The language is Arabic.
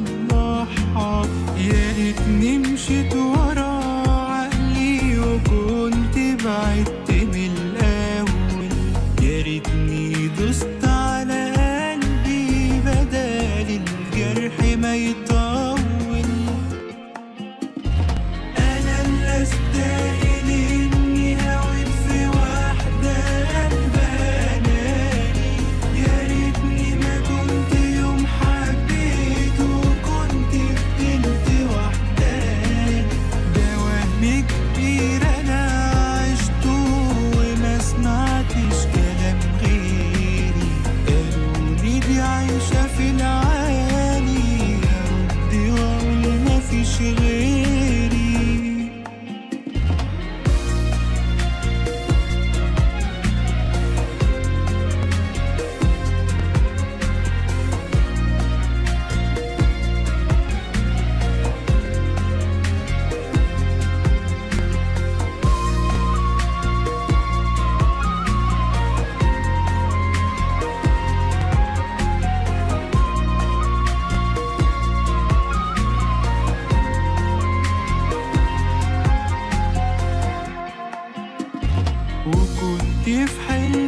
أصلحها. يا ريتني مشيت ورا عقلي وكنت بعدت من الأول. يا ريتني دوست على قلبي بدل الجرح ما يطول. أنا اللي أستاهل إني هويت في واحدة قلبها ناري. يا ريتني ما كنت يوم حبيت وكنت فضلت وحداني. ده وهم كبير أنا عشته وما سمعتش كلام غيري. قالولي دي عايشة في العالي، أرد وأقول مفيش غيري. وكنت في حلم